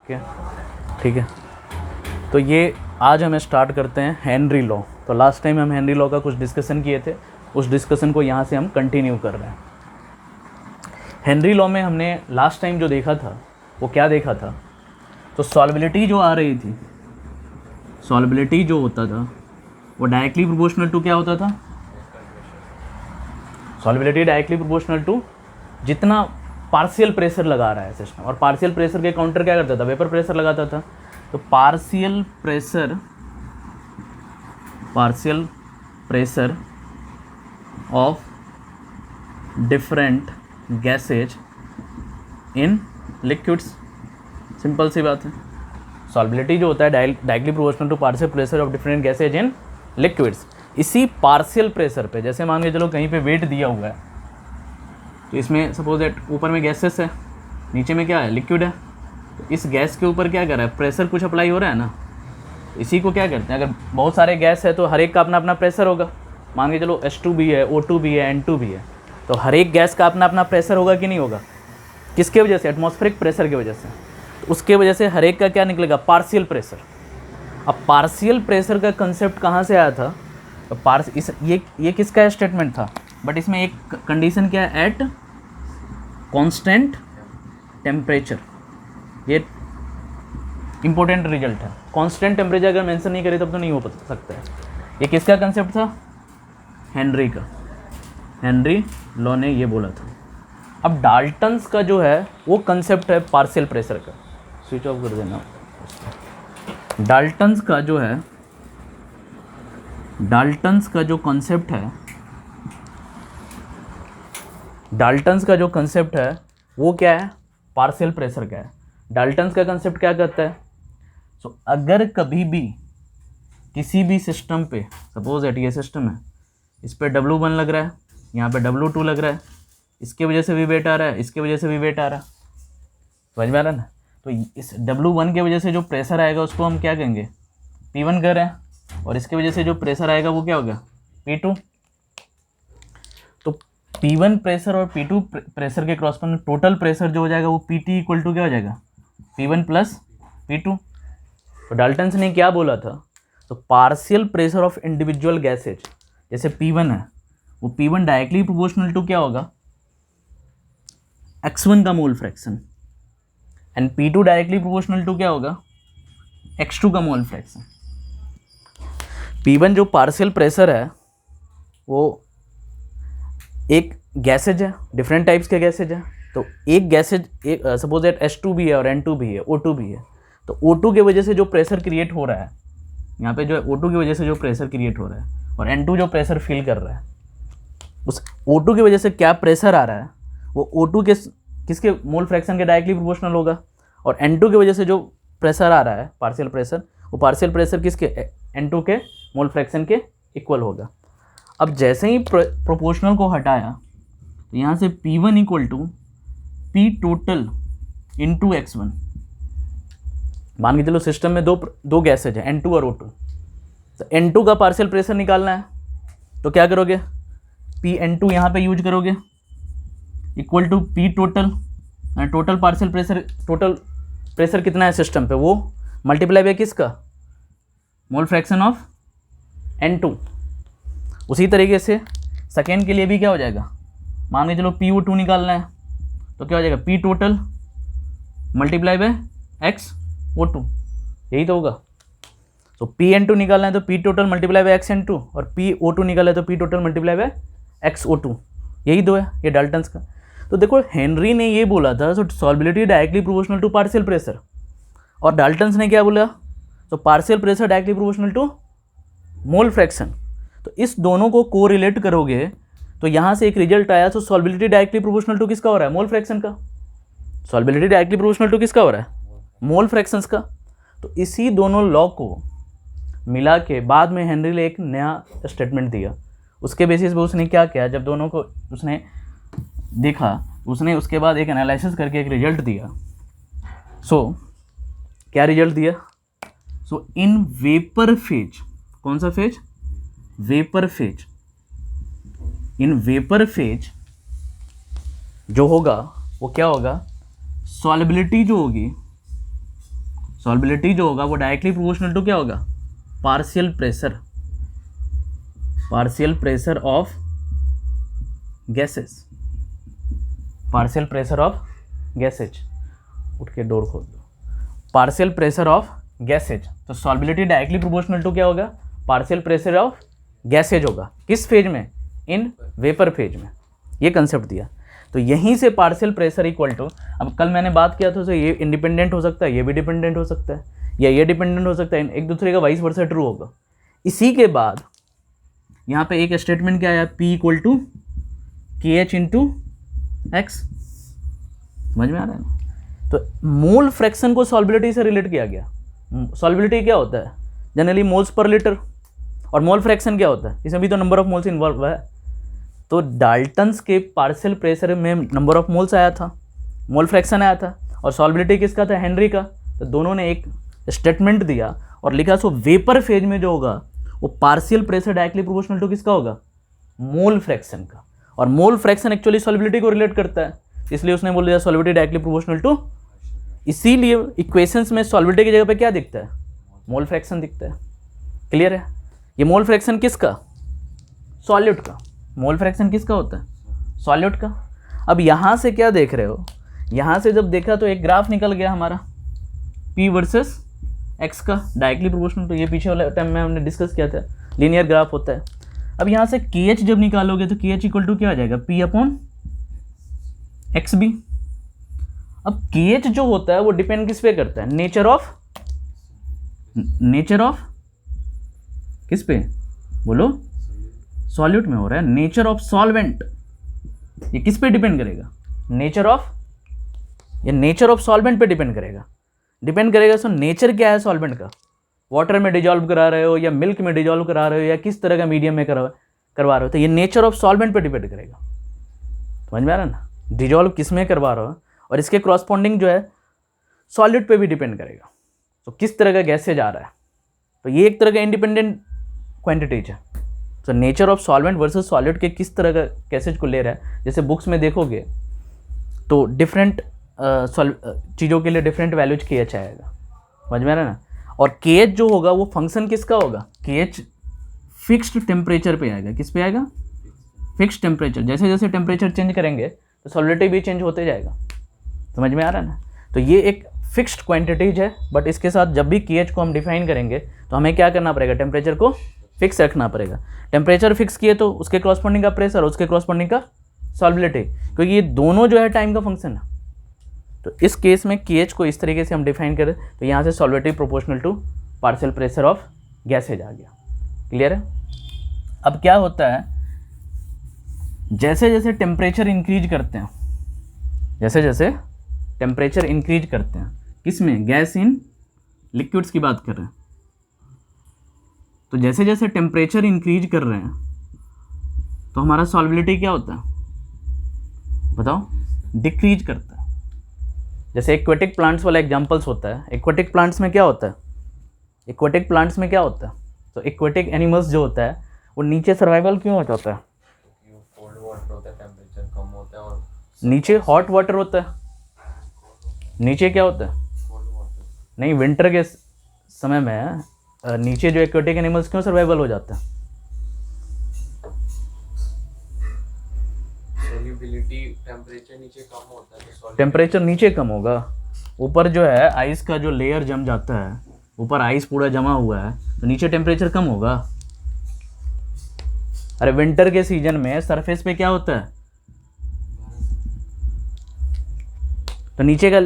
ठीक है। तो ये आज हमें स्टार्ट करते हैं हेनरी लॉ। तो लास्ट टाइम हम हेनरी लॉ का कुछ डिस्कशन किए थे, उस डिस्कशन को यहाँ से हम कंटिन्यू कर रहे हैं। हेनरी लॉ में हमने लास्ट टाइम जो देखा था वो क्या देखा था, तो सॉल्बिलिटी जो आ रही थी, सॉल्बिलिटी जो होता था वो डायरेक्टली प्रोपोर्शनल टू क्या होता था, सॉल्बिलिटी डायरेक्टली प्रोपोर्शनल टू जितना पार्शियल प्रेशर लगा रहा है सिस्टम, और पार्शियल प्रेशर के काउंटर क्या करता था, वेपर प्रेशर लगाता था। तो partial pressure of different gases in liquids, simple सी बात है। सॉल्बिलिटी जो होता है directly proportional to partial pressure of different gases in liquids. इसी पार्शियल प्रेशर पे, जैसे मान के चलो कहीं पे वेट दिया हुआ है, तो इसमें सपोज दैट ऊपर में गैसेस है, नीचे में क्या है, लिक्विड है। तो इस गैस के ऊपर क्या कर रहा है, प्रेशर कुछ अप्लाई हो रहा है ना। इसी को क्या करते हैं, अगर बहुत सारे गैस है तो हर एक का अपना अपना प्रेशर होगा। मान के चलो H2 भी है, O2 भी है, N2 भी है, तो हर एक गैस का अपना अपना प्रेशर होगा कि नहीं होगा, किसके वजह से, एटमॉस्फेरिक प्रेशर की वजह से। तो उसके वजह से हर एक का क्या निकलेगा, पार्शियल प्रेशर। अब पार्शियल प्रेशर का कंसेप्ट कहाँ से आया था, तो ये किसका स्टेटमेंट था, बट इसमें एक कंडीशन क्या है, एट कांस्टेंट टेम्परेचर। ये इंपॉर्टेंट रिजल्ट है। कांस्टेंट टेम्परेचर अगर मेंशन नहीं करे तब तो नहीं हो सकता है। ये किसका कंसेप्ट था, हेनरी का। हेनरी लॉ ने ये बोला था। अब डाल्टन्स का जो है वो कंसेप्ट है पार्शियल प्रेशर का, स्विच ऑफ कर देना। डाल्टन्स का जो है, डाल्टन्स का जो कंसेप्ट है, डाल्टन्स का जो कंसेप्ट है वो क्या है, पार्शियल प्रेशर का है। डाल्टन्स का कंसेप्ट क्या कहता है, सो अगर कभी भी किसी भी सिस्टम पे, सपोज एट ये सिस्टम है, इस पे W1 लग रहा है, यहाँ पे W2 लग रहा है, इसके वजह से भी वेट आ रहा है, इसके वजह से भी वेट आ रहा है, समझ में आ रहा है ना। तो इस W1 के वजह से जो प्रेशर आएगा उसको हम क्या कहेंगे, P1 कह रहे हैं, और इसके वजह से जो प्रेशर आएगा वो क्या होगा, P2। तो P1 प्रेशर और P2 प्रेशर के क्रॉस पर टोटल प्रेशर जो हो जाएगा वो PT इक्वल टू क्या हो जाएगा, P1 प्लस P2। तो डाल्टन्स ने क्या बोला था, तो partial pressure of individual gases, जैसे P1 है वो P1 डायरेक्टली प्रोपोर्शनल टू क्या होगा, X1 का mole fraction, and P2 directly proportional to क्या होगा, X2 का मोल फ्रैक्शन। P1 जो पार्शियल प्रेशर है वो एक गैसेज है, डिफरेंट टाइप्स के गैसेज है। तो एक गैसेज, एक सपोज दैट H2 भी है और N2 भी है, O2 भी है। तो O2 की वजह से जो प्रेशर क्रिएट हो रहा है, यहाँ पे जो है O2 की वजह से जो प्रेशर क्रिएट हो रहा है, और N2 जो प्रेशर फील कर रहा है, उस O2 की वजह से क्या प्रेशर आ रहा है वो O2 के किसके मोल फ्रैक्शन के डायरेक्टली प्रोपोर्शनल होगा, और N2 की वजह से जो प्रेशर आ रहा है पार्शियल प्रेशर, वो पार्शियल प्रेशर किसके, N2 के मोल फ्रैक्शन के इक्वल होगा। अब जैसे ही प्रोपोर्शनल को हटाया तो यहाँ से P1 equal to P total into X1। मान के चलो सिस्टम में दो गैसेज है, N2 और O2। तो N2 का पार्शियल प्रेशर निकालना है, तो क्या करोगे, P_N2 यहाँ पे यूज करोगे, equal to P total, total partial pressure, total pressure कितना है सिस्टम पे, वो मल्टीप्लाई बाय किसका, मोल फ्रैक्शन ऑफ N2। उसी तरीके से सेकेंड के लिए भी क्या हो जाएगा, मान के चलो PO2 निकालना है, तो क्या हो जाएगा, P total multiply by XO2, यही तो होगा। तो P_N2 निकालना है तो P total multiply by XN2, और PO2 निकालना है तो P total multiply by XO2, यही दो है, ये डाल्टन्स का। तो देखो हेनरी ने ये बोला था, so solubility directly proportional to partial pressure, और डाल्टन्स ने क्या बोला, तो partial pressure directly proportional to mole fraction. तो इस दोनों को कोरिलेट करोगे तो यहाँ से एक रिजल्ट आया, तो सॉल्बिलिटी डायरेक्टली प्रोपोर्शनल टू किसका हो रहा है, मोल फ्रैक्शन का। सॉल्बिलिटी डायरेक्टली प्रोपोर्शनल टू किसका हो रहा है, मोल फ्रैक्शंस का। तो इसी दोनों लॉ को मिला के बाद में हेनरी ने एक नया स्टेटमेंट दिया। उसके बेसिस पे उसने क्या किया, जब दोनों को उसने देखा, उसने उसके बाद एक एनालिसिस करके एक रिजल्ट दिया। क्या रिजल्ट दिया, इन वेपर फेज, कौन सा phase, vapour phase, in vapour phase जो होगा वो क्या होगा, सॉल्युबिलिटी जो होगी सॉल्बिलिटी जो होगा वो डायरेक्टली प्रोपोर्शनल टू क्या होगा, partial pressure of gases, partial pressure of gases, उठ के डोर खोल दो, पार्शियल प्रेशर ऑफ गैसेज। तो सॉल्बिलिटी डायरेक्टली प्रोपोर्शनल टू क्या होगा, पार्शियल प्रेशर ऑफ गैसेज होगा। किस फेज में, इन वेपर फेज में। ये कंसेप्ट दिया। तो यहीं से पार्शियल प्रेशर इक्वल टू, अब कल मैंने बात किया था तो ये इंडिपेंडेंट हो सकता है, ये भी डिपेंडेंट हो सकता है, या ये डिपेंडेंट हो सकता है, एक दूसरे का वाइस वर्सा ट्रू होगा। इसी के बाद यहाँ पे एक स्टेटमेंट क्या आया, P इक्वल टू के एच इंटू एक्स। समझ में आ रहा है ना। तो मोल फ्रैक्शन को सॉल्बिलिटी से रिलेट किया गया। सॉल्बिलिटी क्या होता है, जनरली मोल्स पर लीटर, और मोल फ्रैक्शन क्या होता है, इसमें भी तो नंबर ऑफ मोल्स इन्वॉल्व है। तो डाल्टन्स के पार्शियल प्रेशर में नंबर ऑफ मोल्स आया था, मोल फ्रैक्शन आया था, और सॉल्बिलिटी किसका था, हेनरी का। तो दोनों ने एक स्टेटमेंट दिया और लिखा सो वेपर फेज में जो होगा वो partial pressure directly proportional to किसका होगा, मोल फ्रैक्शन का। और मोल फ्रैक्शन एक्चुअली सॉल्बिलिटी को रिलेट करता है, इसलिए उसने बोल दिया सॉल्बिलिटी डायरेक्टली प्रोपोर्शनल टू। इसीलिए इक्वेशंस में सॉल्बिलिटी की जगह पे क्या दिखता है, मोल फ्रैक्शन दिखता है। क्लियर है। ये मोल फ्रैक्शन किसका, सॉल्यूट का। मोल फ्रैक्शन किसका होता है, सॉल्यूट का। अब यहाँ से क्या देख रहे हो, यहाँ से जब देखा तो एक ग्राफ निकल गया हमारा P वर्सेस X का डायरेक्टली प्रोपोर्शनल। तो ये पीछे वाले टाइम में हमने डिस्कस किया था, लीनियर ग्राफ होता है। अब यहाँ से KH जब निकालोगे तो KH इक्वल टू क्या आ जाएगा, P अपॉन XB। अब KH जो होता है वो डिपेंड किस पे करता है, नेचर ऑफ किस पे, बोलो, सॉल्यूट में हो रहा है। नेचर ऑफ सॉल्वेंट ये किस पे डिपेंड करेगा, नेचर ऑफ सॉल्वेंट पे डिपेंड करेगा। सो नेचर क्या है सॉल्वेंट का, वाटर में डिजॉल्व करा रहे हो या मिल्क में डिजॉल्व करा रहे हो या किस तरह का मीडियम में करवा रहे हो, तो ये नेचर ऑफ सॉल्वेंट पे डिपेंड करेगा। समझ में आ रहा है ना, डिजॉल्व किस में करवा रहे हो, और इसके क्रॉसपॉन्डिंग जो है सॉलिड पे भी डिपेंड करेगा। तो किस तरह का गैसेज आ रहा है, तो ये एक तरह का इंडिपेंडेंट क्वांटिटीज है। तो nature of solvent versus solid के किस तरह का गैसेज को ले रहा है, जैसे बुक्स में देखोगे तो डिफरेंट चीज़ों के लिए डिफरेंट वैल्यूज KH आएगा। समझ में आ रहा है ना। और KH जो होगा वो फंक्शन किसका होगा, KH फिक्स्ड टेम्परेचर पे आएगा। किस पे आएगा, फिक्स्ड टेम्परेचर। जैसे जैसे टेम्परेचर चेंज करेंगे तो सॉलिडिटी भी चेंज होते जाएगा। समझ में आ रहा है ना। तो ये एक फिक्स्ड क्वांटिटीज है, बट इसके साथ जब भी KH को हम डिफाइन करेंगे तो हमें क्या करना पड़ेगा, टेम्परेचर को फिक्स रखना पड़ेगा। टेम्परेचर फिक्स किए तो उसके क्रॉसपॉन्डिंग का प्रेशर, उसके क्रॉसपॉन्डिंग का सॉल्बिलिटी, क्योंकि ये दोनों जो है टाइम का फंक्शन है। तो इस केस में KH को इस तरीके से हम डिफाइन करें तो यहाँ से solubility proportional to partial pressure of gases आ गया। क्लियर है। अब क्या होता है, जैसे जैसे टेम्परेचर इंक्रीज करते हैं, किस में, गैस इन लिक्विड्स की बात कर रहे हैं। तो जैसे जैसे टेम्परेचर इंक्रीज कर रहे हैं तो हमारा सॉल्बिलिटी क्या होता है, बताओ, डिक्रीज करता है। जैसे एक्वेटिक प्लांट्स वाला एग्जांपल्स होता है। एक्वेटिक प्लांट्स में क्या होता है, तो एक्वेटिक एनिमल्स जो होता है वो नीचे सर्वाइवल क्यों हो जाता है, कोल्ड वाटर होता है, टेम्परेचर कम होता है, और नीचे हॉट वाटर होता है, नीचे क्या होता है, कोल्ड वाटर। नहीं, विंटर के समय में नीचे जो एक्वेटिक एनिमल्स क्यों सर्वाइवल हो जाता है, सोल्युबिलिटी, टेम्परेचर नीचे कम होता है, तो टेम्परेचर नीचे कम होगा, ऊपर जो है आइस का जो लेयर जम जाता है, ऊपर आइस पूरा जमा हुआ है तो नीचे टेम्परेचर कम होगा। अरे विंटर के सीजन में सरफेस पे क्या होता है, तो नीचे का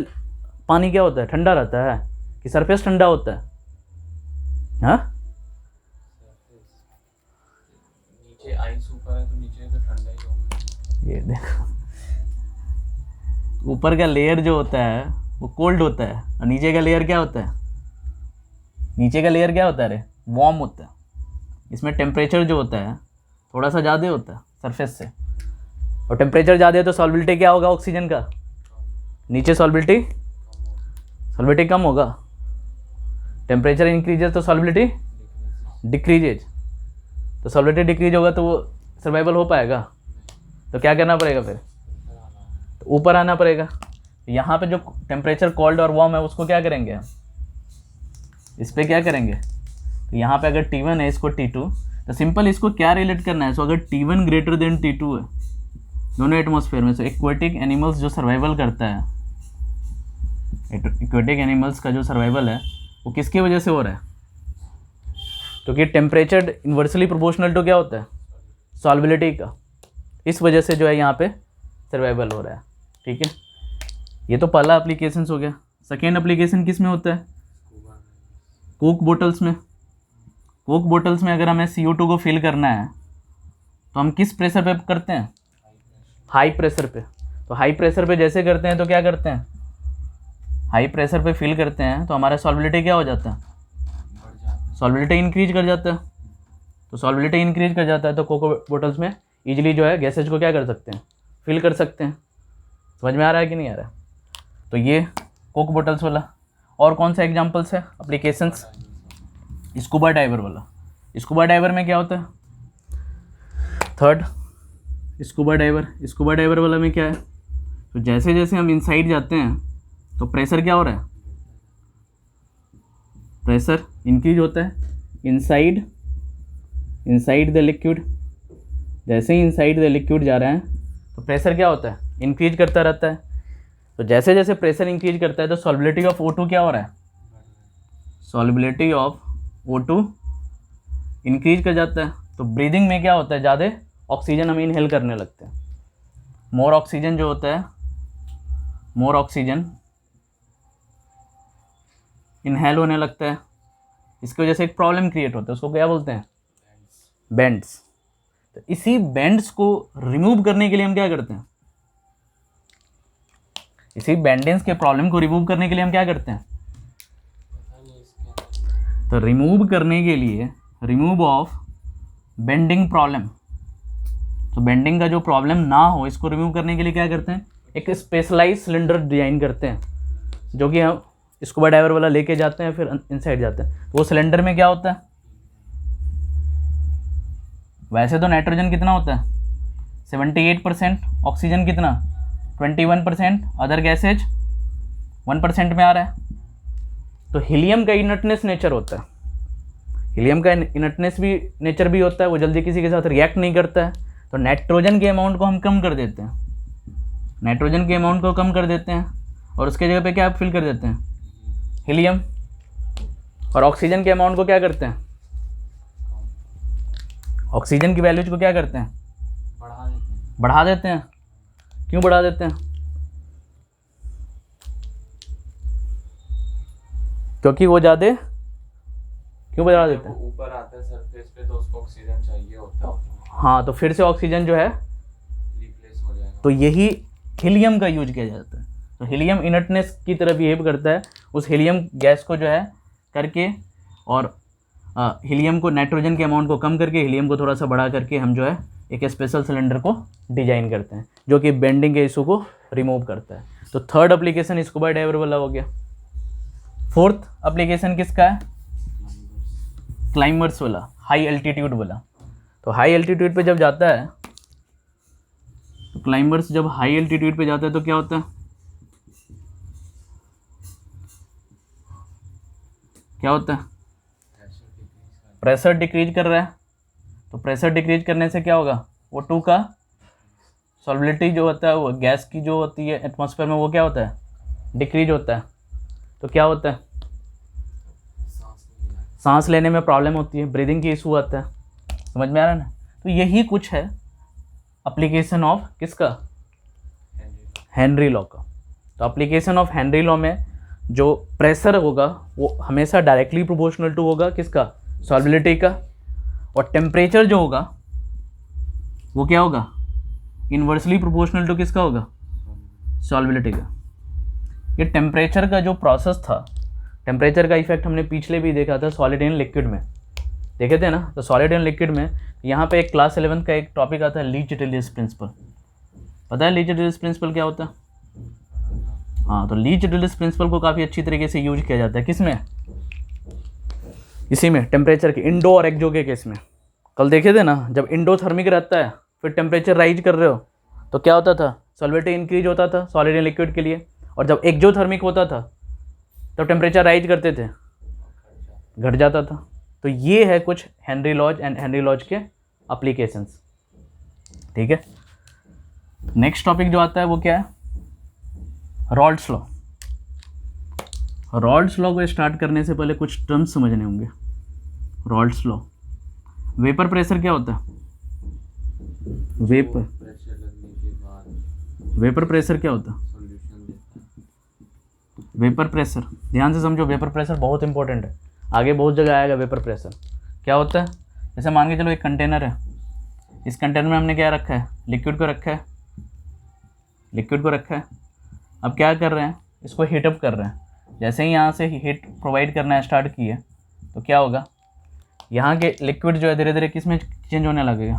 पानी क्या होता है, ठंडा रहता है कि सरफेस ठंडा होता है, हाँ, नीचे आइस ऊपर है तो नीचे तो ठंडा ही होगा। ये देखो, ऊपर का लेयर जो होता है वो कोल्ड होता है और नीचे का लेयर क्या होता है, अरे वार्म होता है। इसमें टेम्परेचर जो होता है थोड़ा सा ज़्यादा होता है सरफेस से, और टेम्परेचर ज़्यादा है तो सॉल्बिलिटी क्या होगा ऑक्सीजन का, नीचे सॉल्बिलिटी कम होगा। टेम्परेचर इंक्रीजेज तो सॉल्बिलिटी डिक्रीजेज, तो सॉल्बिलिटी डिक्रीज होगा तो वो सर्वाइवल हो पाएगा, तो क्या करना पड़ेगा फिर, तो ऊपर आना पड़ेगा। यहाँ पे जो टेम्परेचर कोल्ड और वार्म है उसको क्या करेंगे, इस पर क्या करेंगे, तो यहाँ पे अगर T1 है इसको T2, तो सिंपल इसको क्या रिलेट करना है, सो अगर T1 ग्रेटर देन T2 है दोनों एटमॉस्फेयर में, सो एक्वेटिक एनिमल्स जो सर्वाइवल करता है, एक्वेटिक एनिमल्स का जो सर्वाइवल है वो किसकी वजह से हो रहा है, तो कि टेम्परेचर इन्वर्सली प्रोपोर्शनल टू क्या होता है, सॉल्बिलिटी का, इस वजह से जो है यहाँ पे सर्वाइवल हो रहा है। ठीक है, ये तो पहला एप्लीकेशन हो गया। सेकेंड एप्लीकेशन किस में होता है, कोक बोटल्स में। कोक बोटल्स में अगर हमें CO2 को फिल करना है तो हम किस प्रेशर पे करते हैं, हाई प्रेशर पे। तो हाई प्रेशर पे जैसे करते हैं तो क्या करते हैं, हाई प्रेशर पे फिल करते हैं तो हमारा सॉल्बिलिटी क्या हो जाता है, सॉल्बिलिटी इंक्रीज कर जाता है। तो सॉल्बिलिटी इंक्रीज कर जाता है तो कोको बोटल्स में ईजिली जो है गैसेज को क्या कर सकते हैं, फिल कर सकते हैं। समझ में आ रहा है कि नहीं आ रहा है। तो ये कोक बोटल्स वाला। और कौन सा एग्जांपल्स है एप्लीकेशंस, स्कूबा डाइवर वाला। स्कूबा डाइवर में क्या होता है, third scuba diver. Scuba diver वाला में क्या है, तो जैसे जैसे हम इनसाइड जाते हैं तो प्रेशर क्या हो रहा है, प्रेशर इंक्रीज होता है इनसाइड द लिक्विड। जैसे ही इनसाइड द लिक्विड जा रहा है तो प्रेशर क्या होता है, इंक्रीज करता रहता है। तो जैसे जैसे प्रेशर इंक्रीज करता है तो सॉल्बिलिटी ऑफ O2 क्या हो रहा है, सॉल्बिलिटी ऑफ O2 इंक्रीज कर जाता है। तो ब्रीदिंग में क्या होता है, ज़्यादा ऑक्सीजन हम इनहेल करने लगते हैं। मोर ऑक्सीजन जो होता है, मोर ऑक्सीजन इनहेल होने लगता है। इसकी वजह से एक प्रॉब्लम क्रिएट होता है, उसको क्या बोलते हैं, बेंड्स। तो इसी बेंड्स को रिमूव करने के लिए हम क्या करते हैं, इसी बेंडेंस के प्रॉब्लम को रिमूव करने के लिए हम क्या करते हैं, तो रिमूव करने के लिए, रिमूव ऑफ बेंडिंग प्रॉब्लम, तो बेंडिंग का जो प्रॉब्लम ना हो इसको रिमूव करने के लिए क्या करते हैं, एक स्पेशलाइज सिलेंडर डिजाइन करते हैं जो कि हम स्कूबा डाइवर वाला लेके जाते हैं, फिर इनसाइड जाते हैं। तो वो सिलेंडर में क्या होता है, वैसे तो नाइट्रोजन कितना होता है 78%, ऑक्सीजन कितना 21%, अदर गैसेज 1% में आ रहा है। तो हीलियम का इनर्टनेस नेचर होता है, हीलियम का इनर्टनेस भी नेचर भी होता है, वो जल्दी किसी के साथ रिएक्ट नहीं करता है। तो नाइट्रोजन के अमाउंट को हम कम कर देते हैं, नाइट्रोजन के अमाउंट को कम कर देते हैं और उसके जगह पे क्या फिल कर देते हैं, हीलियम। और ऑक्सीजन के अमाउंट को क्या करते हैं, ऑक्सीजन की वैल्यूज को क्या करते हैं, बढ़ा देते हैं। क्यों बढ़ा देते हैं, क्योंकि वो ज़्यादा, क्यों बढ़ा देते हैं, ऊपर आता है सरफेस पे तो उसको ऑक्सीजन चाहिए होता है। हाँ, तो फिर से ऑक्सीजन जो है रिप्लेस हो जाएगा। तो यही हीलियम का यूज किया जाता है। तो हीलियम इनर्टनेस की तरह बिहेव करता है, उस हीलियम गैस को जो है करके, और हीलियम को, नाइट्रोजन के अमाउंट को कम करके हीलियम को थोड़ा सा बढ़ा करके हम जो है एक स्पेशल सिलेंडर को डिजाइन करते हैं जो कि बेंडिंग के इशू को रिमूव करता है। तो थर्ड एप्लीकेशन स्कूबा डाइवर वाला हो गया। फोर्थ एप्लीकेशन किसका है, क्लाइंबर्स वाला, हाई एल्टीट्यूड वाला। तो हाई एल्टीट्यूड पे जब जाता है, तो क्लाइंबर्स जब हाई एल्टीट्यूड पे जाता है तो क्या होता है, क्या होता है, प्रेशर डिक्रीज कर रहा है। तो प्रेशर डिक्रीज करने से क्या होगा, O2 का सॉल्बिलिटी जो होता है, वो गैस की जो होती है एटमॉस्फेयर में, वो क्या होता है, डिक्रीज होता है। तो क्या होता है, सांस लेने में प्रॉब्लम होती है, ब्रीदिंग की इशू आता है। समझ में आ रहा है ना। तो यही कुछ है एप्लीकेशन ऑफ किसका, हेनरी लॉ का। तो एप्लीकेशन ऑफ हेनरी लॉ में जो प्रेशर होगा वो हमेशा डायरेक्टली प्रोपोर्शनल टू होगा किसका, सॉल्बिलिटी का। और टेम्परेचर जो होगा वो क्या होगा, इन्वर्सली प्रोपोर्शनल टू किसका होगा, सॉल्बिलिटी का। ये टेम्परेचर का जो प्रोसेस था, टेम्परेचर का इफेक्ट हमने पिछले भी देखा था सॉलिड एंड लिक्विड में, देखे थे ना। तो सॉलिड एंड लिक्विड में यहाँ पे एक क्लास 11 का एक टॉपिक आता है लीच-टिलियस प्रिंसिपल। पता है लीच-टिलियस प्रिंसिपल क्या होता है, हाँ। तो लीच-टिलियस प्रिंसिपल को काफ़ी अच्छी तरीके से यूज किया जाता है, किस में, इसी में, टेम्परेचर के, इंडो और एक्सो के केस में। कल देखे थे ना, जब इंडोथर्मिक रहता है फिर टेम्परेचर राइज कर रहे हो तो क्या होता था, सॉल्बिलिटी इंक्रीज होता था सॉलिड एंड लिक्विड के लिए। और जब एक्सोथर्मिक होता था तब टेम्परेचर राइज करते थे घट जाता था। तो ये है कुछ Henry laws and Henry laws के एप्लीकेशंस। ठीक है, नेक्स्ट टॉपिक जो आता है वो क्या है, रॉल्ड्स लॉ। रॉल्ड्स लॉ को स्टार्ट करने से पहले कुछ टर्म्स समझने होंगे। रॉल्ड्स लॉ, वेपर प्रेशर क्या होता है, वेपर प्रेशर लगने के बाद वेपर प्रेशर क्या होता है, सॉल्यूशन देता है। वेपर प्रेशर, ध्यान से समझो, वेपर प्रेशर बहुत इंपॉर्टेंट है, आगे बहुत जगह आएगा। वेपर प्रेशर क्या होता है, जैसे मान के चलो एक कंटेनर है, इस कंटेनर में हमने क्या रखा है, लिक्विड को रखा है, लिक्विड को रखा है। अब क्या कर रहे हैं, इसको हीटअप कर रहे हैं। जैसे ही यहाँ से हीट प्रोवाइड करना स्टार्ट किए तो क्या होगा, यहाँ के लिक्विड जो है धीरे धीरे किस में चेंज होने लगेगा,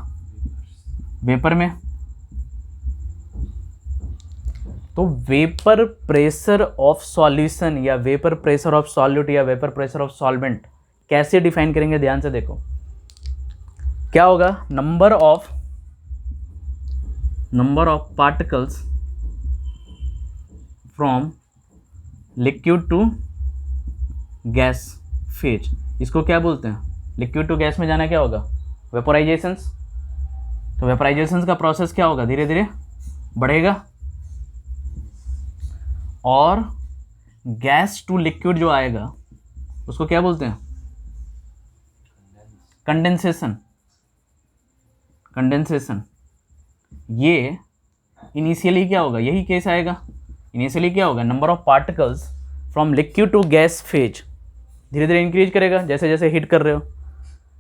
वेपर में। तो वेपर प्रेशर ऑफ सॉल्यूशन या वेपर प्रेशर ऑफ सॉल्यूट या वेपर प्रेशर ऑफ सॉल्वेंट कैसे डिफाइन करेंगे, ध्यान से देखो। क्या होगा, number of particles from liquid to gas phase. इसको क्या बोलते हैं, लिक्विड टू गैस में जाना क्या होगा, वेपोराइजेशंस। तो वेपोराइजेशंस का प्रोसेस क्या होगा, धीरे धीरे बढ़ेगा। और गैस टू लिक्विड जो आएगा उसको क्या बोलते हैं, कंडेंसेशन। कंडेंसेशन ये इनिशियली क्या होगा, यही केस आएगा। इनिशियली क्या होगा, number of particles from liquid to gas phase धीरे धीरे इंक्रीज करेगा जैसे जैसे हीट कर रहे हो।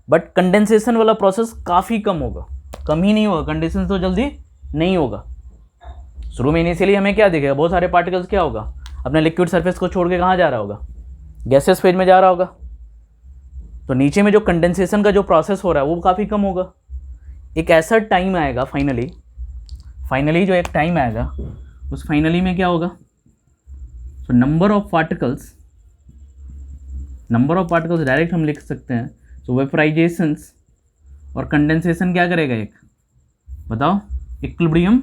बट कंडेंसेशन वाला प्रोसेस काफ़ी कम होगा, कम ही नहीं होगा, कंडेंसेशन तो जल्दी नहीं होगा। शुरू में इनिशियली हमें क्या दिखेगा, बहुत सारे पार्टिकल्स क्या होगा, अपने लिक्विड सरफेस को छोड़ के कहाँ जा रहा होगा, गैसेस फेज में जा रहा होगा। तो नीचे में जो कंडेंसेशन का जो प्रोसेस हो रहा है वो काफ़ी कम होगा। एक ऐसा टाइम आएगा फाइनली जो एक टाइम आएगा, उस फाइनली में क्या होगा, so number of particles direct हम लिख सकते हैं। सो वेपराइजेशंस और कंडेंसेशन क्या करेगा, एक बताओ, इक्विलिब्रियम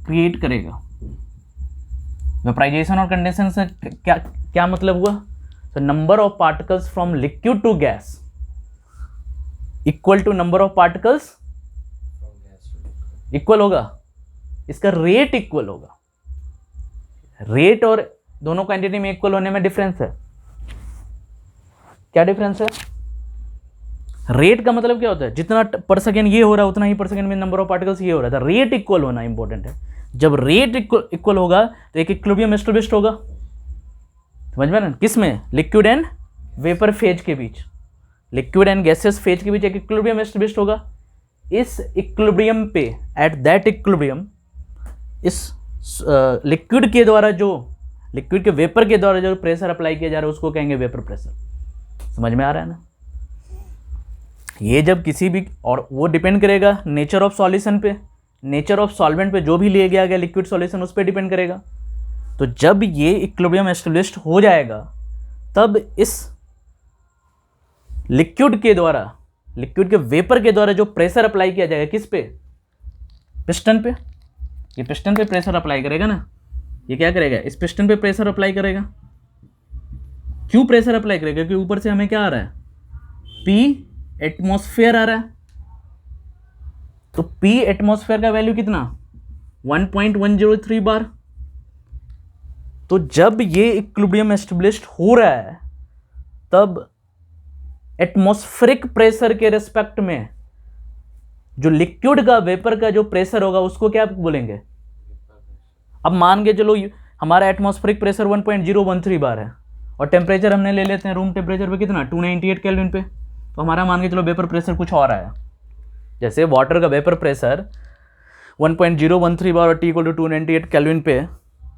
क्रिएट करेगा। वेपराइजेशन और कंडेंसेशन से क्या मतलब हुआ, तो number of particles from liquid to gas equal to number of particles equal होगा, इसका रेट इक्वल होगा। रेट और दोनों क्वांटिटी में इक्वल होने में डिफरेंस है। क्या डिफरेंस है, रेट का मतलब क्या होता है, जितना पर सेकेंड ये हो रहा है उतना ही पर सेकेंड में नंबर ऑफ पार्टिकल्स ये हो रहा था। रेट इक्वल होना इंपॉर्टेंट है। जब रेट इक्वल होगा तो एक इक्विलिब्रियम एस्टैब्लिश्ड होगा, समझ में ना, किस में, लिक्विड एंड वेपर फेज के बीच, लिक्विड एंड गैसेस फेज के बीच एक इक्विलिब्रियम एस्टैब्लिश्ड होगा। इस इक्विलिब्रियम पे, एट दैट इक्विलिब्रियम, इस लिक्विड के द्वारा जो, लिक्विड के वेपर के द्वारा जो प्रेशर अप्लाई किया जा रहा है उसको कहेंगे वेपर प्रेशर। समझ में आ रहा है ना। ये जब किसी भी, और वो डिपेंड करेगा नेचर ऑफ सॉल्यूशन पे, नेचर ऑफ सॉल्वेंट पे, जो भी ले गया गया लिक्विड सॉल्यूशन उस पर डिपेंड करेगा। तो जब ये इक्विलिब्रियम एस्टैब्लिश्ड हो जाएगा तब इस लिक्विड के द्वारा, लिक्विड के वेपर के द्वारा जो प्रेशर अप्लाई किया जाएगा, किस पे, पिस्टन पे। ये पिस्टन पे प्रेशर अप्लाई करेगा ना, ये क्या करेगा, इस पिस्टन पे प्रेशर अप्लाई करेगा। क्यों प्रेशर अप्लाई करेगा, क्योंकि ऊपर से हमें क्या आ रहा है, P एटमॉस्फेयर आ रहा है। तो P एटमॉस्फेयर का वैल्यू कितना, 1.103 बार। तो जब ये इक्विलिब्रियम एस्टैब्लिश्ड हो रहा है तब एटमॉस्फेरिक प्रेशर के रिस्पेक्ट में जो लिक्विड का वेपर का जो प्रेशर होगा उसको क्या बोलेंगे। अब मान के चलो हमारा एटमॉस्फेरिक प्रेशर 1.013 बार है और टेम्परेचर हमने ले लेते हैं रूम टेम्परेचर पे कितना, 298 केल्विन पे। तो हमारा मान के चलो वेपर प्रेशर कुछ और आया, जैसे वाटर का वेपर प्रेशर 1.013 बार और T = 298 केल्विन पे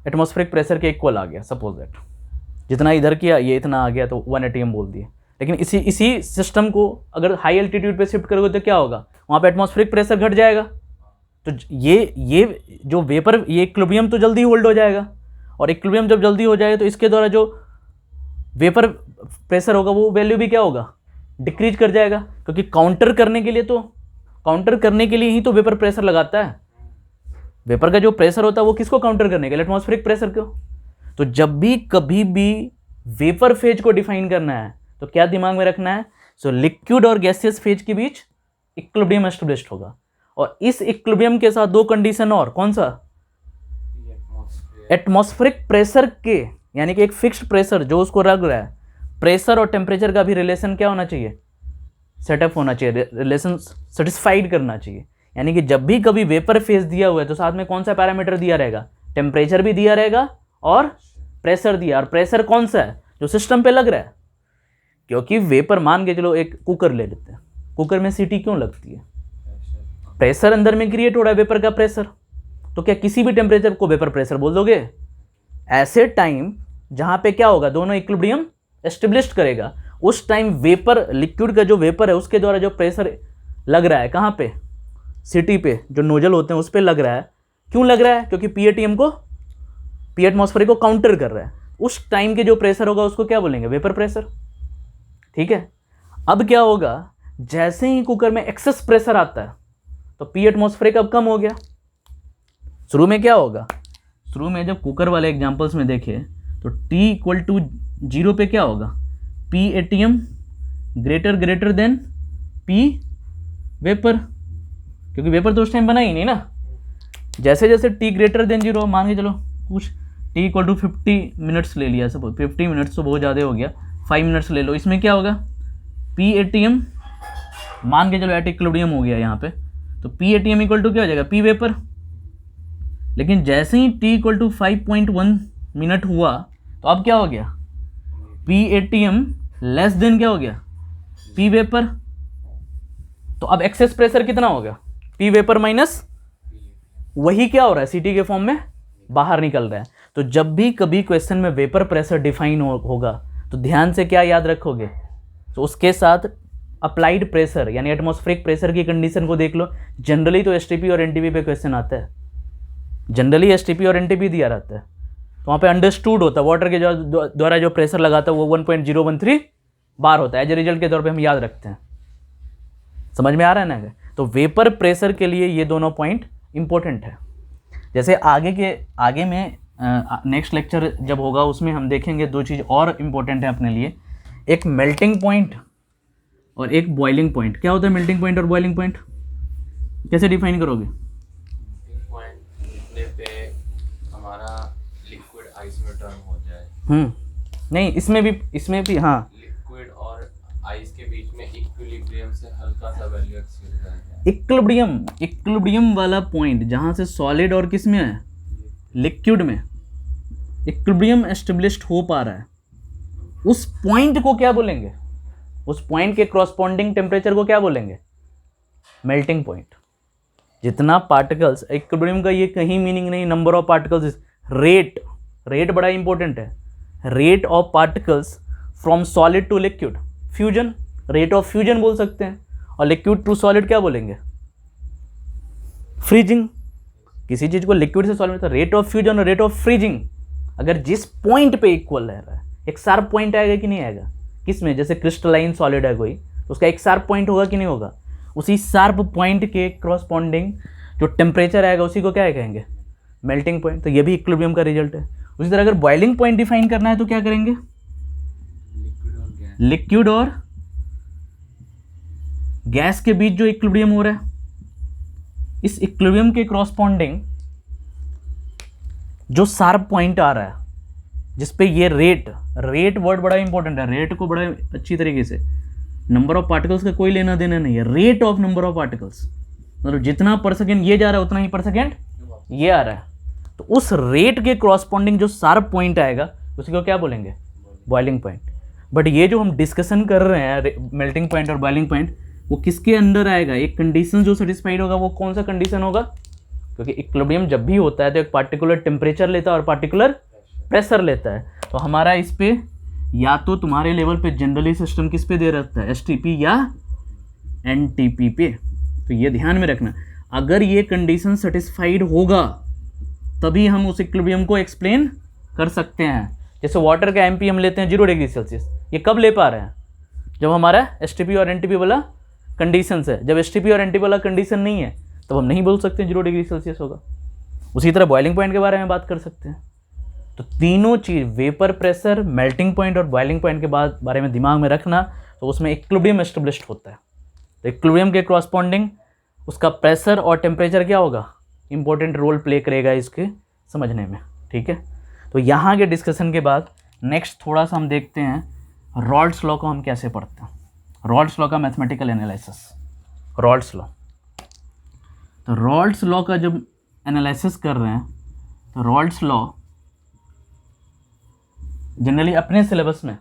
एटमॉस्फेरिक प्रेशर के इक्वल आ गया। सपोज दैट जितना इधर किया ये इतना आ गया तो 1 atm बोल दिए। लेकिन इसी सिस्टम को अगर हाई एल्टीट्यूड पे शिफ्ट करोगे तो क्या होगा, वहाँ पे एटमॉस्फेरिक प्रेशर घट जाएगा। तो ये जो वेपर, ये इक्विलिब्रियम तो जल्दी होल्ड हो जाएगा, और इक्विलिब्रियम जब जल्दी हो जाएगा तो इसके द्वारा जो वेपर प्रेशर होगा वो वैल्यू भी क्या होगा, डिक्रीज कर जाएगा। क्योंकि काउंटर करने के लिए ही तो वेपर प्रेशर लगाता है। वेपर का जो प्रेशर होता है वो किसको काउंटर करने के लिए, एटमॉस्फेरिक प्रेशर को। तो जब भी कभी भी वेपर फेज को डिफाइन करना है तो क्या दिमाग में रखना है, सो लिक्विड और गैसियस फेज के बीच इक्विलिब्रियम एस्टेब्लिश्ड होगा, और इस इक्विलिब्रियम के साथ दो कंडीशन और, कौन सा, एटमॉस्फेरिक प्रेशर के, यानी कि एक फिक्स्ड प्रेशर जो उसको लग रहा है, प्रेशर और टेम्परेचर का भी रिलेशन क्या होना चाहिए, सेटअप होना चाहिए, रिलेशन सेटिस्फाइड करना चाहिए। यानी कि जब भी कभी वेपर फेज दिया हुआ है तो साथ में कौन सा पैरामीटर दिया रहेगा, टेम्परेचर भी दिया रहेगा और प्रेशर दिया, और प्रेशर कौन सा है, जो सिस्टम पे लग रहा है। क्योंकि वेपर, मान के चलो एक कुकर ले लेते हैं, कुकर में सीटी क्यों लगती है, प्रेशर अंदर में क्रिएट हो रहा है वेपर का प्रेशर, तो क्या किसी भी टेम्परेचर को वेपर प्रेशर बोल दोगे? ऐसे टाइम जहां पे क्या होगा, दोनों इक्विलिब्रियम एस्टेब्लिश करेगा, उस टाइम वेपर, लिक्विड का जो वेपर है उसके द्वारा जो प्रेशर लग रहा है, कहाँ पे, सीटी पे, जो नोजल होते हैं उस पर लग रहा है। क्यों लग रहा है? क्योंकि पीएटीएम को, पी एटमॉस्फेरिक को काउंटर कर रहा है। उस टाइम के जो प्रेशर होगा उसको क्या बोलेंगे, वेपर प्रेशर। ठीक है, अब क्या होगा, जैसे ही कुकर में एक्सेस प्रेशर आता है तो पी एटमॉस्फेरिक अब कम हो गया। शुरू में क्या होगा, शुरू में जब कुकर वाले एग्जांपल्स में देखे तो T इक्वल टू 0 पे क्या होगा, P ATM greater than P vapour, क्योंकि वेपर तो उस टाइम बना ही नहीं ना। जैसे जैसे T ग्रेटर देन 0, मान के चलो कुछ T इक्वल टू 50 मिनट्स ले लिया, सपोज 50 मिनट्स तो बहुत ज़्यादा हो गया, 5 मिनट्स ले लो, इसमें क्या होगा, पी एटीएम मान के चलो एट इक्विलिब्रियम हो गया यहाँ पे, तो पी एटीएम इक्वल टू क्या हो जाएगा, पी वेपर। लेकिन जैसे ही T इक्वल टू 5.1 मिनट हुआ तो अब क्या हो गया, पी एटीएम लेस देन क्या हो गया, पी वेपर। तो अब एक्सेस प्रेशर कितना होगा, पी वेपर माइनस, वही क्या हो रहा है, सीटी के फॉर्म में बाहर निकल रहा है। तो जब भी कभी क्वेश्चन में वेपर प्रेशर डिफाइन होगा तो ध्यान से क्या याद रखोगे, तो उसके साथ अप्लाइड प्रेशर यानी एटमॉस्फेरिक प्रेशर की कंडीशन को देख लो। जनरली तो एसटीपी और एनटीपी पे क्वेश्चन आता है, जनरली एसटीपी और एनटीपी दिया रहता है, तो वहाँ पे अंडरस्टूड होता है, वाटर के द्वारा जो प्रेशर लगाता है वो 1.013 बार होता है, एज ए रिजल्ट के तौर पे हम याद रखते हैं। समझ में आ रहा है ना? तो वेपर प्रेशर के लिए ये दोनों पॉइंट इंपॉर्टेंट है। जैसे आगे में नेक्स्ट लेक्चर जब होगा उसमें हम देखेंगे दो चीज़ और इम्पोर्टेंट है अपने लिए, एक मेल्टिंग पॉइंट और एक बॉइलिंग पॉइंट। क्या होता है मेल्टिंग पॉइंट और बॉइलिंग पॉइंट, कैसे डिफाइन करोगे? पॉइंट लिखने पे हमारा लिक्विड आइस में टर्न हो जाए। नहीं, इसमें भी हाँ, लिक्विड और आइस के बीच में इक्विलिब्रियम से हल्का सा वैल्यू एक्सीड कर जाए। इक्विलिब्रियम वाला पॉइंट जहाँ से सॉलिड और किस में है, लिक्विड में इक्विलिब्रियम एस्टेब्लिश्ड हो पा रहा है, उस पॉइंट को क्या बोलेंगे, उस पॉइंट के करस्पॉन्डिंग टेम्परेचर को क्या बोलेंगे, मेल्टिंग पॉइंट। जितना पार्टिकल्स, इक्विलिब्रियम का ये कहीं मीनिंग नहीं नंबर ऑफ पार्टिकल्स, रेट बड़ा इंपॉर्टेंट है, rate of particles from solid to liquid, fusion, rate of fusion बोल सकते हैं, और लिक्विड टू सॉलिड क्या बोलेंगे, फ्रीजिंग। किसी चीज़ को लिक्विड से सॉलिड में, रेट ऑफ फ्यूजन और रेट ऑफ फ्रीजिंग अगर जिस पॉइंट पे इक्वल रह रहा है, एक शार्प पॉइंट आएगा कि नहीं आएगा, किसमें, जैसे क्रिस्टलाइन सॉलिड है कोई, तो उसका एक शार्प पॉइंट होगा कि नहीं होगा, उसी शार्प पॉइंट के करस्पॉन्डिंग जो टेम्परेचर आएगा उसी को क्या कहेंगे, मेल्टिंग पॉइंट। तो ये भी इक्विलिब्रियम का रिजल्ट है। उसी तरह अगर बॉइलिंग पॉइंट डिफाइन करना है तो क्या करेंगे, लिक्विड और गैस के बीच जो इक्विलिब्रियम हो रहा है, इस इक्विलिब्रियम के करस्पॉन्डिंग जो शार्प पॉइंट आ रहा है जिसपे ये रेट वर्ड बड़ा इंपॉर्टेंट है, रेट को बड़ा अच्छी तरीके से, नंबर ऑफ पार्टिकल्स का कोई लेना देना नहीं है, rate of number of particles, मतलब जितना पर सेकेंड ये जा रहा है उतना ही पर सेकेंड ये आ रहा है, तो उस रेट के करस्पॉन्डिंग जो शार्प पॉइंट आएगा उसी को क्या बोलेंगे, बॉइलिंग पॉइंट। बट ये जो हम डिस्कशन कर रहे हैं मेल्टिंग पॉइंट और बॉइलिंग पॉइंट, वो किसके अंडर आएगा, एक कंडीशन जो सेटिस्फाइड होगा, वो कौन सा कंडीशन होगा, क्योंकि इक्विलिब्रियम जब भी होता है तो एक पार्टिकुलर टेम्परेचर लेता है और पार्टिकुलर प्रेशर लेता है। तो हमारा इस पे या तो तुम्हारे लेवल पे जनरली सिस्टम किस पे दे रहता है, एसटीपी या एनटीपी पे। तो ये ध्यान में रखना, अगर ये कंडीशन सेटिस्फाइड होगा तभी हम उस इक्विलिब्रियम को एक्सप्लेन कर सकते हैं। जैसे वाटर का एमपी हम लेते हैं 0 डिग्री सेल्सियस, ये कब ले पा रहे हैं, जब हमारा एसटीपी और एनटीपी वाला कंडीशन है। जब एसटीपी और एनटीपी वाला कंडीशन नहीं है तब हम नहीं बोल सकते 0 डिग्री सेल्सियस होगा। उसी तरह बॉइलिंग पॉइंट के बारे में बात कर सकते हैं। तो तीनों चीज़ वेपर प्रेशर, मेल्टिंग पॉइंट और बॉइलिंग पॉइंट के बारे में दिमाग में रखना, तो उसमें इक्विलिब्रियम एस्टेब्लिश्ड होता है। तो इक्विलिब्रियम के कॉरस्पॉन्डिंग उसका प्रेशर और टेम्परेचर क्या होगा, इंपॉर्टेंट रोल प्ले करेगा इसके समझने में, ठीक है। तो यहाँ के डिस्कशन के बाद नेक्स्ट थोड़ा सा हम देखते हैं रॉल्ड्स लॉ को हम कैसे पढ़ते हैं। रॉल्ड्स लॉ का मैथमेटिकल एनालिसिस, रॉल्ड्स लॉ। तो रॉल्ड्स लॉ का जब एनालिसिस कर रहे हैं तो रॉल्ड्स लॉ जनरली अपने सिलेबस में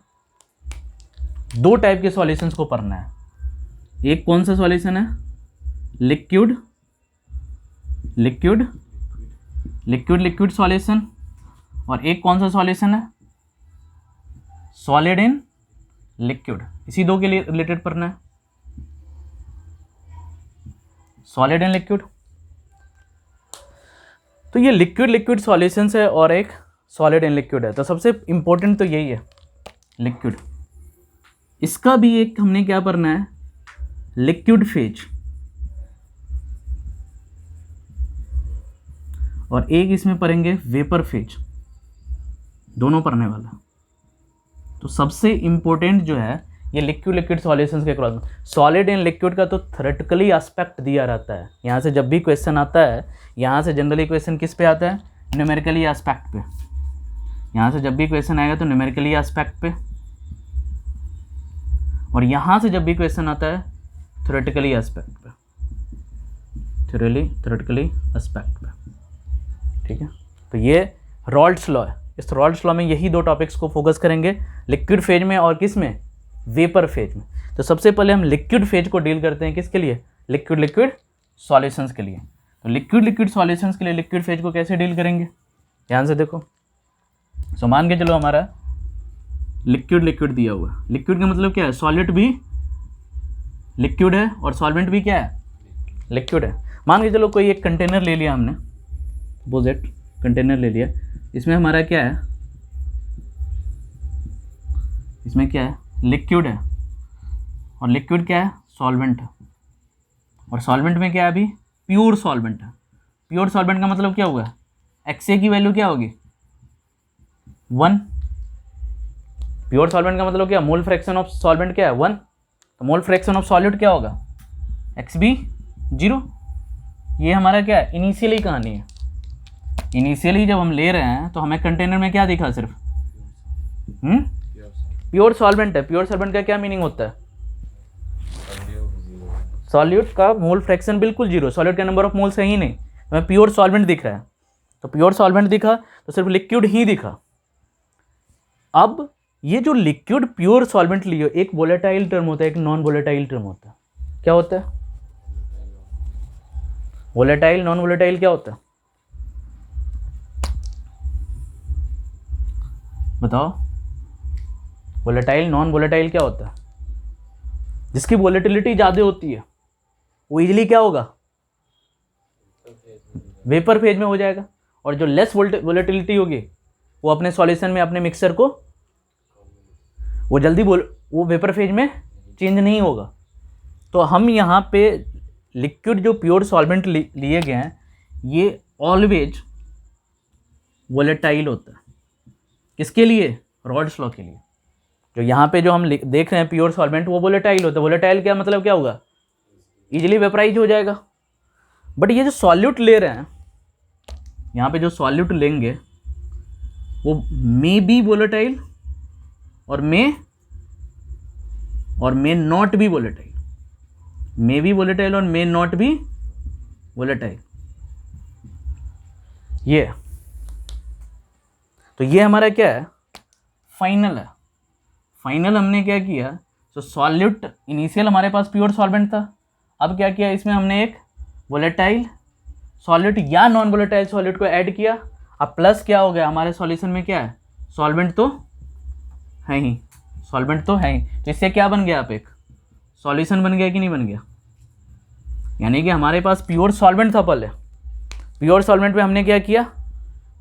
दो टाइप के सॉल्यूशंस को पढ़ना है। एक कौन सा सॉल्यूशन है, liquid liquid liquid liquid solution, और एक कौन सा सॉल्यूशन है, सॉलिड इन लिक्विड। इसी दो के लिए रिलेटेड पढ़ना है, सॉलिड इन लिक्विड। तो ये लिक्विड लिक्विड सॉल्यूशंस है और एक सॉलिड इन लिक्विड है। तो सबसे इंपॉर्टेंट तो यही है लिक्विड। इसका भी एक हमने क्या पढ़ना है, लिक्विड फेज, और एक इसमें पढ़ेंगे वेपर फेज, दोनों पढ़ने वाला। तो सबसे इंपॉर्टेंट जो है ये लिक्विड लिक्विड सॉल्यूशंस के क्रॉस में, सॉलिड इन लिक्विड का तो थ्योरेटिकली एस्पेक्ट दिया रहता है। यहाँ से जब भी क्वेश्चन आता है, यहाँ से जनरली क्वेश्चन किस पे आता है, न्यूमेरिकली एस्पेक्ट पे। यहाँ से जब भी क्वेश्चन आएगा तो न्यूमेरिकली एस्पेक्ट पे, और यहाँ से जब भी क्वेश्चन आता है थ्योरेटिकली एस्पेक्ट पे, थ्योरेटिकली एस्पेक्ट पे, ठीक है। तो ये रॉल्ड्स लॉ है। इस रॉल्ड्स लॉ में यही दो टॉपिक्स को फोकस करेंगे, लिक्विड फेज में और किस में, वेपर फेज में। तो सबसे पहले हम लिक्विड फेज को डील करते हैं, किसके लिए, लिक्विड लिक्विड सॉल्यूशंस के लिए। तो लिक्विड लिक्विड सॉल्यूशंस के लिए लिक्विड फेज को कैसे डील करेंगे, ध्यान से देखो। सो मान के चलो हमारा लिक्विड लिक्विड दिया हुआ है। लिक्विड का मतलब क्या है, सॉलिड भी लिक्विड है और सॉल्वेंट भी क्या है, लिक्विड है। मान के चलो कोई एक कंटेनर ले लिया हमने, सपोज कंटेनर ले लिया, इसमें हमारा क्या है, इसमें क्या है, लिक्विड है, और लिक्विड क्या है, सॉल्वेंट है, और सॉल्वेंट में क्या है, अभी प्योर सॉल्वेंट है। प्योर सॉल्वेंट का मतलब क्या हुआ, XA की वैल्यू क्या होगी, 1। प्योर सॉल्वेंट का मतलब क्या, मोल फ्रैक्शन ऑफ सॉल्वेंट क्या है, 1। तो मोल फ्रैक्शन ऑफ सॉल्यूट क्या होगा, XB 0। ये हमारा क्या है, इनिशियली कहानी है। इनिशियली जब हम ले रहे हैं तो हमें कंटेनर में क्या दिखा, सिर्फ प्योर सॉल्वेंट है। प्योर सॉल्वेंट का क्या मीनिंग होता है, सॉल्यूट का मोल फ्रैक्शन बिल्कुल 0, सॉल्यूट का नंबर ऑफ मोल्स है ही नहीं, हमें प्योर सॉल्वेंट दिख रहा है। तो प्योर सॉल्वेंट दिखा तो सिर्फ लिक्विड ही दिखा। अब ये जो लिक्विड प्योर सॉल्वेंट लियो, एक वोलेटाइल टर्म होता है, एक नॉन वोलेटाइल टर्म होता है। क्या होता है, वोलेटाइल, नॉन वोलेटाइल क्या होता है, बताओ। वोलेटाइल, नॉन वोलेटाइल क्या होता है, जिसकी वोलेटिलिटी ज़्यादा होती है वो इजीली क्या होगा, वेपर फेज में हो जाएगा, और जो लेस वोलेटिलिटी होगी वो अपने सॉल्यूशन में, अपने मिक्सचर को, वो जल्दी वो वेपर फेज में चेंज नहीं होगा। तो हम यहाँ पे लिक्विड जो प्योर सॉल्वेंट लिए गए हैं, ये ऑलवेज वोलेटाइल होता है। किसके लिए, रॉल्ड्स लॉ के लिए। जो यहाँ पे जो हम देख रहे हैं प्योर सॉल्वेंट, वो वोलेटाइल होता है। वोलेटाइल क्या मतलब क्या होगा, इजीली वेपराइज हो जाएगा। बट ये जो सॉल्यूट ले रहे हैं, यहाँ पे जो सॉल्यूट लेंगे वो मे बी वोलेटाइल और may not be volatile, may be volatile और मे नॉट बी वोलेटाइल। ये तो ये हमारा क्या है, फाइनल है। फाइनल हमने क्या किया, तो सॉल्यूट इनिशियल हमारे पास प्योर सॉल्वेंट था, अब क्या किया, इसमें हमने एक वोलेटाइल सॉल्यूट या नॉन वोलेटाइल सॉल्यूट को ऐड किया। अब प्लस क्या हो गया, हमारे सॉल्यूशन में क्या है, सॉल्वेंट तो है ही, सॉल्वेंट तो है ही। तो इससे क्या बन गया, आप एक सॉल्यूशन बन गया कि नहीं बन गया। यानी कि हमारे पास प्योर सॉल्वेंट था पहले, प्योर सॉल्वेंट में हमने क्या किया,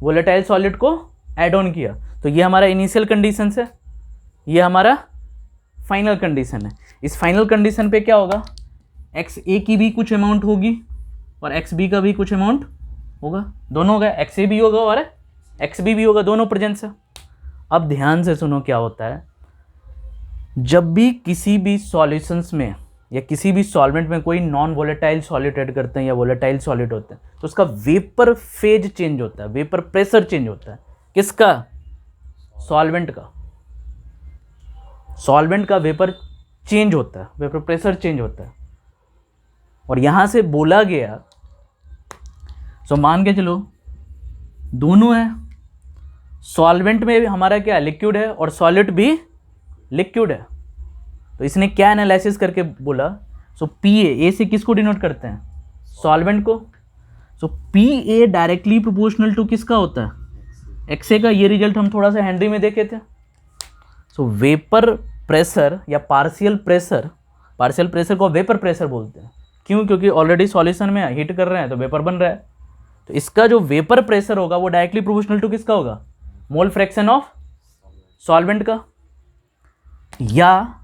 वोलेटाइल सॉल्यूट को ऐड ऑन किया। तो ये हमारा इनिशियल कंडीशन है, ये हमारा फाइनल कंडीशन है। इस फाइनल कंडीशन पे क्या होगा, XA की भी कुछ अमाउंट होगी और XB का भी कुछ अमाउंट होगा, दोनों होगा, XA भी होगा और एक्स बी भी होगा, दोनों प्रेजेंस है। अब ध्यान से सुनो क्या होता है, जब भी किसी भी सॉल्यूशंस में या किसी भी सॉल्वेंट में कोई नॉन वोलेटाइल सॉलिड ऐड करते हैं या वोलेटाइल सॉलिड होते हैं तो उसका वेपर फेज चेंज होता है, वेपर प्रेशर चेंज होता है। किसका? सॉल्वेंट का। सॉल्वेंट का वेपर चेंज होता है, वेपर प्रेशर चेंज होता है। और यहां से बोला गया, सो मान के चलो दोनों है, सॉल्वेंट में भी हमारा क्या लिक्विड है और सॉलिड भी लिक्विड है। तो इसने क्या एनालिसिस करके बोला, सो पी ए से किसको डिनोट करते हैं? सॉल्वेंट को। So P A directly proportional to किसका होता है? एक्सए का। ये रिजल्ट हम थोड़ा सा हेनरी में देखे थे। सो वेपर प्रेशर या पार्शियल प्रेशर को वेपर प्रेशर बोलते हैं। क्यों? क्योंकि ऑलरेडी सॉल्यूशन में हीट कर रहे हैं तो वेपर बन रहा है। तो इसका जो वेपर प्रेशर होगा वो डायरेक्टली प्रोपोर्शनल टू किसका होगा? मोल फ्रैक्शन ऑफ सॉल्वेंट का। या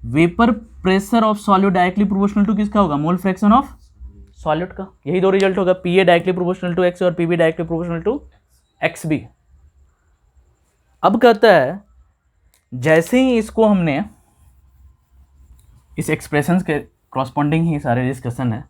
vapour pressure of solute directly proportional to किसका होगा? मोल फ्रैक्शन ऑफ सॉल्यूट का। यही दो रिजल्ट होगा, P A directly proportional to X और P B directly proportional to X B. अब कहता है जैसे ही इसको हमने, इस एक्सप्रेशंस के क्रॉसपॉन्डिंग ही सारे डिस्कशन है,